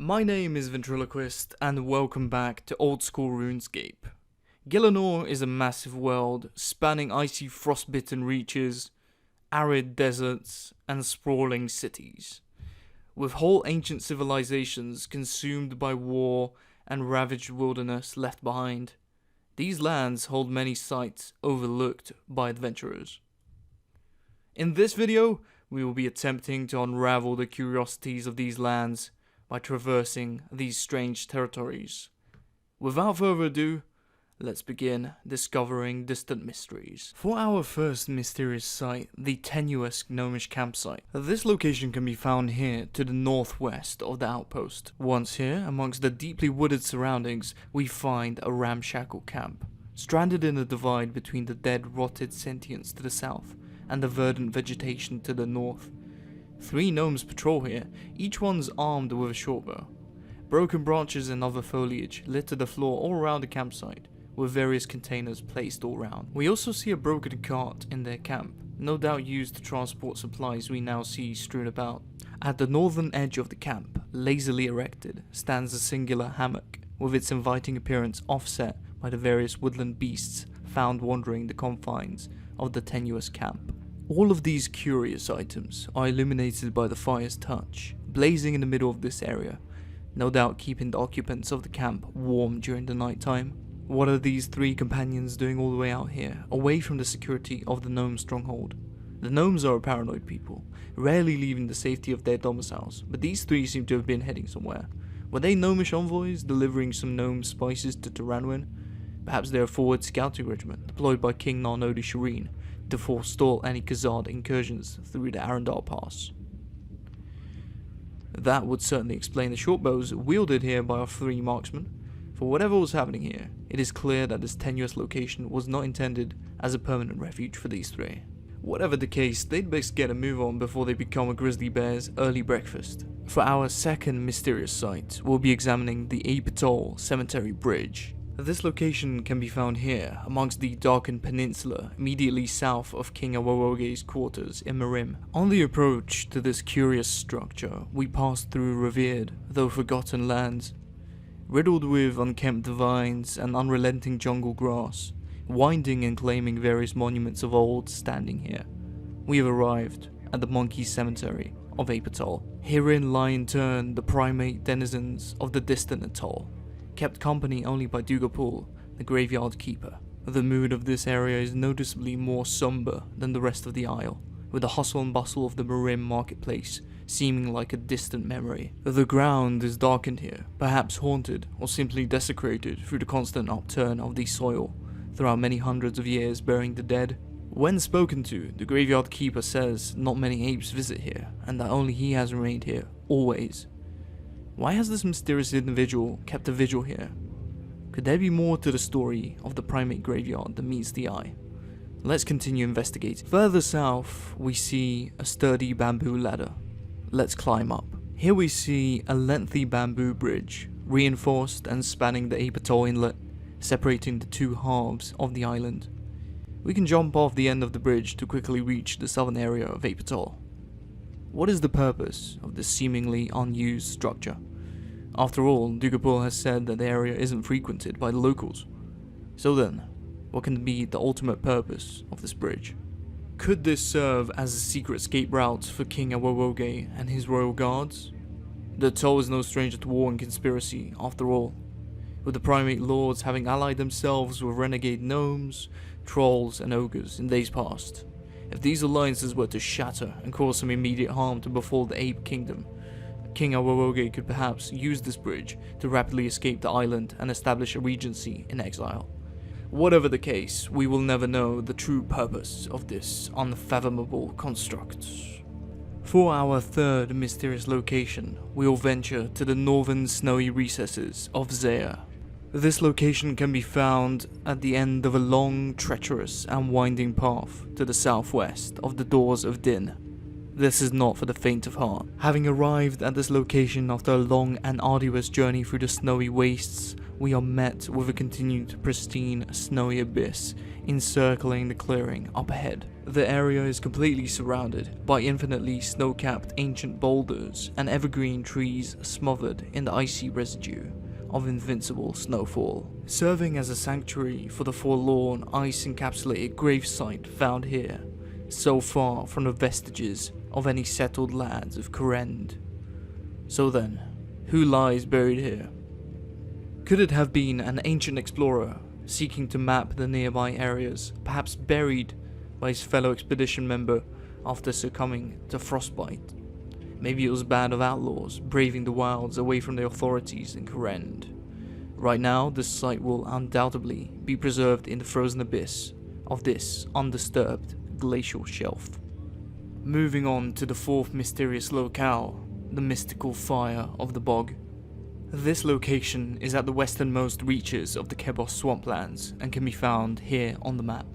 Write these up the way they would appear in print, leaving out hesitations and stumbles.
My name is Ventriloquist, and welcome back to Old School RuneScape. Gielinor is a massive world, spanning icy frostbitten reaches, arid deserts, and sprawling cities. With whole ancient civilizations consumed by war and ravaged wilderness left behind, these lands hold many sites overlooked by adventurers. In this video, we will be attempting to unravel the curiosities of these lands by traversing these strange territories. Without further ado, let's begin discovering distant mysteries. For our first mysterious site, the tenuous gnomish campsite. This location can be found here to the northwest of the outpost. Once here, amongst the deeply wooded surroundings, we find a ramshackle camp, stranded in a divide between the dead rotted sentients to the south and the verdant vegetation to the north. 3 gnomes patrol here, each one's armed with a shortbow. Broken branches and other foliage litter the floor all around the campsite, with various containers placed all around. We also see a broken cart in their camp, no doubt used to transport supplies we now see strewn about. At the northern edge of the camp, lazily erected, stands a singular hammock, with its inviting appearance offset by the various woodland beasts found wandering the confines of the tenuous camp. All of these curious items are illuminated by the fire's touch, blazing in the middle of this area, no doubt keeping the occupants of the camp warm during the night time. What are these 3 companions doing all the way out here, away from the security of the gnome stronghold? The gnomes are a paranoid people, rarely leaving the safety of their domiciles, but these 3 seem to have been heading somewhere. Were they gnomish envoys delivering some gnome spices to Taranwin? Perhaps they're a forward scouting regiment deployed by King Narnodi Shireen to forestall any Khazad incursions through the Arendar Pass. That would certainly explain the shortbows wielded here by our 3 marksmen. For whatever was happening here, it is clear that this tenuous location was not intended as a permanent refuge for these 3. Whatever the case, they'd best get a move on before they become a grizzly bear's early breakfast. For our second mysterious site, we'll be examining the Apatol Cemetery Bridge. This location can be found here, amongst the darkened peninsula immediately south of King Awawoge's quarters in Merim. On the approach to this curious structure, we pass through revered, though forgotten lands, riddled with unkempt vines and unrelenting jungle grass, winding and claiming various monuments of old standing here. We have arrived at the Monkey Cemetery of Apatol. Herein lie in turn the primate denizens of the distant atoll, kept company only by Dugapul, the graveyard keeper. The mood of this area is noticeably more somber than the rest of the isle, with the hustle and bustle of the Merim marketplace seeming like a distant memory. The ground is darkened here, perhaps haunted or simply desecrated through the constant upturn of the soil throughout many hundreds of years burying the dead. When spoken to, the graveyard keeper says not many apes visit here, and that only he has remained here, always. Why has this mysterious individual kept a vigil here? Could there be more to the story of the primate graveyard than meets the eye? Let's continue investigating. Further south, we see a sturdy bamboo ladder. Let's climb up. Here we see a lengthy bamboo bridge, reinforced and spanning the Apatol Inlet, separating the 2 halves of the island. We can jump off the end of the bridge to quickly reach the southern area of Apatol. What is the purpose of this seemingly unused structure? After all, Dugapul has said that the area isn't frequented by the locals. So then, what can be the ultimate purpose of this bridge? Could this serve as a secret escape route for King Awawoge and his royal guards? The atoll is no stranger to war and conspiracy, after all, with the primate lords having allied themselves with renegade gnomes, trolls and ogres in days past. If these alliances were to shatter and cause some immediate harm to befall the Ape Kingdom, King Awawoge could perhaps use this bridge to rapidly escape the island and establish a regency in exile. Whatever the case, we will never know the true purpose of this unfathomable construct. For our third mysterious location, we'll venture to the northern snowy recesses of Zaya. This location can be found at the end of a long, treacherous and winding path to the southwest of the Doors of Din. This is not for the faint of heart. Having arrived at this location after a long and arduous journey through the snowy wastes, we are met with a continued pristine snowy abyss encircling the clearing up ahead. The area is completely surrounded by infinitely snow-capped ancient boulders and evergreen trees smothered in the icy residue of invincible snowfall, serving as a sanctuary for the forlorn ice-encapsulated gravesite found here, so far from the vestiges of any settled lands of Kourend. So then, who lies buried here? Could it have been an ancient explorer seeking to map the nearby areas, perhaps buried by his fellow expedition member after succumbing to frostbite? Maybe it was a band of outlaws braving the wilds away from the authorities in Kourend. Right now, this site will undoubtedly be preserved in the frozen abyss of this undisturbed glacial shelf. Moving on to the fourth mysterious locale, the mystical fire of the bog. This location is at the westernmost reaches of the Kebos swamplands and can be found here on the map.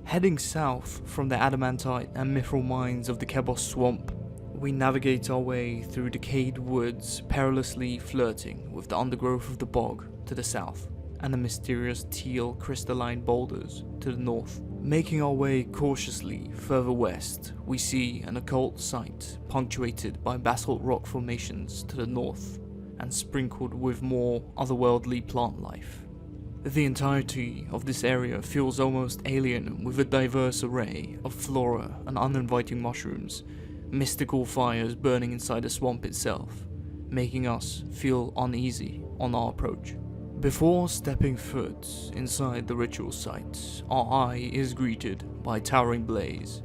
Heading south from the adamantite and mithril mines of the Kebos swamp, we navigate our way through decayed woods, perilously flirting with the undergrowth of the bog to the south and the mysterious teal crystalline boulders to the north. Making our way cautiously further west, we see an occult site punctuated by basalt rock formations to the north and sprinkled with more otherworldly plant life. The entirety of this area feels almost alien, with a diverse array of flora and uninviting mushrooms, mystical fires burning inside the swamp itself, making us feel uneasy on our approach. Before stepping foot inside the ritual site, our eye is greeted by a towering blaze,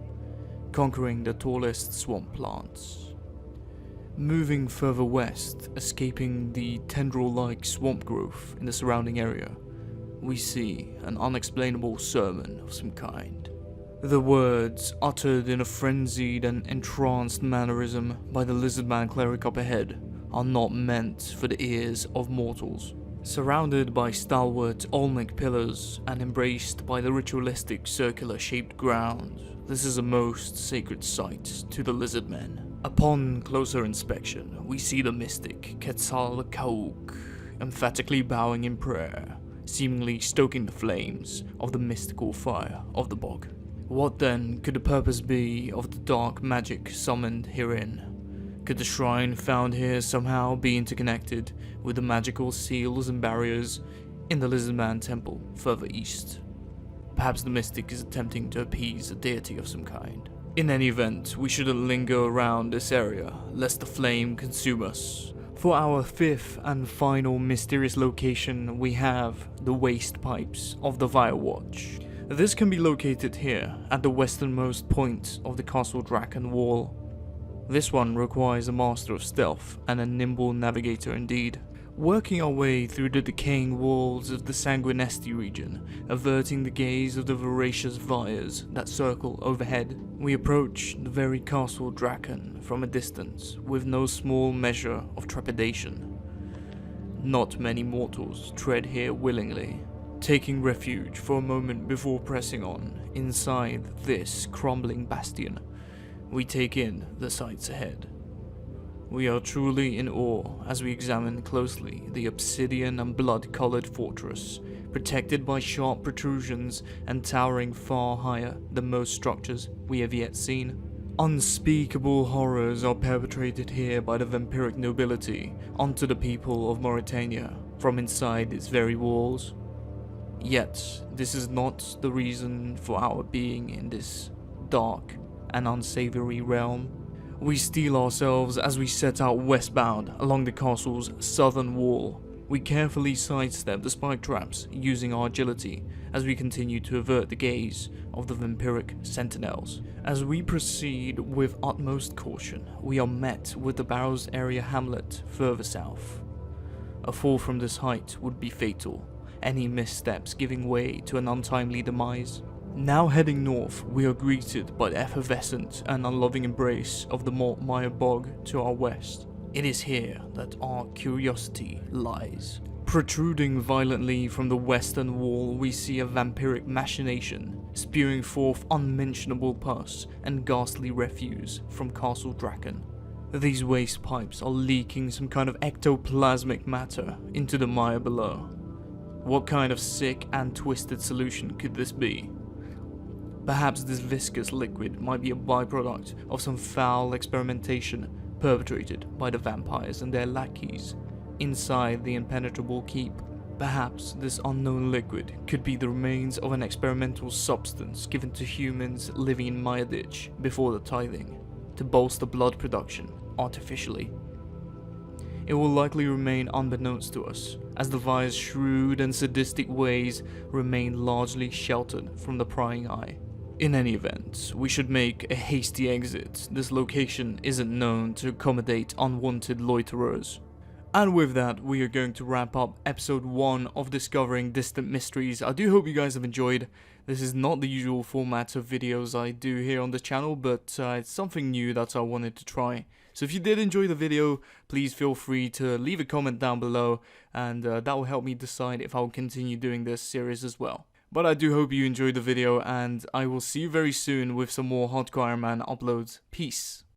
conquering the tallest swamp plants. Moving further west, escaping the tendril-like swamp growth in the surrounding area, we see an unexplainable sermon of some kind. The words, uttered in a frenzied and entranced mannerism by the lizardman cleric up ahead, are not meant for the ears of mortals. Surrounded by stalwart Olmec pillars and embraced by the ritualistic circular-shaped ground, this is a most sacred site to the lizardmen. Upon closer inspection, we see the mystic Quetzalcoatl emphatically bowing in prayer, seemingly stoking the flames of the mystical fire of the bog. What then could the purpose be of the dark magic summoned herein? Could the shrine found here somehow be interconnected with the magical seals and barriers in the Lizardman Temple further east? Perhaps the mystic is attempting to appease a deity of some kind. In any event, we shouldn't linger around this area, lest the flame consume us. For our fifth and final mysterious location, we have the waste pipes of the Firewatch. This can be located here, at the westernmost point of the Castle Draken wall. This one requires a master of stealth and a nimble navigator indeed. Working our way through the decaying walls of the Sanguinesti region, averting the gaze of the voracious fires that circle overhead, we approach the very Castle Draken from a distance with no small measure of trepidation. Not many mortals tread here willingly, taking refuge for a moment before pressing on. Inside this crumbling bastion, we take in the sights ahead. We are truly in awe as we examine closely the obsidian and blood-colored fortress, protected by sharp protrusions and towering far higher than most structures we have yet seen. Unspeakable horrors are perpetrated here by the vampiric nobility onto the people of Mauritania from inside its very walls. Yet, this is not the reason for our being in this dark and unsavory realm. We steel ourselves as we set out westbound along the castle's southern wall. We carefully sidestep the spike traps, using our agility as we continue to avert the gaze of the vampiric sentinels. As we proceed with utmost caution, we are met with the Barrows area hamlet further south. A fall from this height would be fatal, any missteps giving way to an untimely demise. Now heading north, we are greeted by the effervescent and unloving embrace of the Mortmire Bog to our west. It is here that our curiosity lies. Protruding violently from the western wall, we see a vampiric machination, spewing forth unmentionable pus and ghastly refuse from Castle Draken. These waste pipes are leaking some kind of ectoplasmic matter into the mire below. What kind of sick and twisted solution could this be? Perhaps this viscous liquid might be a byproduct of some foul experimentation perpetrated by the vampires and their lackeys inside the impenetrable keep. Perhaps this unknown liquid could be the remains of an experimental substance given to humans living in Mayaditch before the tithing, to bolster blood production artificially. It will likely remain unbeknownst to us, as the vire's shrewd and sadistic ways remain largely sheltered from the prying eye. In any event, we should make a hasty exit. This location isn't known to accommodate unwanted loiterers. And with that, we are going to wrap up episode 1 of Discovering Distant Mysteries. I do hope you guys have enjoyed. This is not the usual format of videos I do here on the channel, but it's something new that I wanted to try. So if you did enjoy the video, please feel free to leave a comment down below, and that will help me decide if I'll continue doing this series as well. But I do hope you enjoyed the video, and I will see you very soon with some more Hardcore Iron Man uploads. Peace.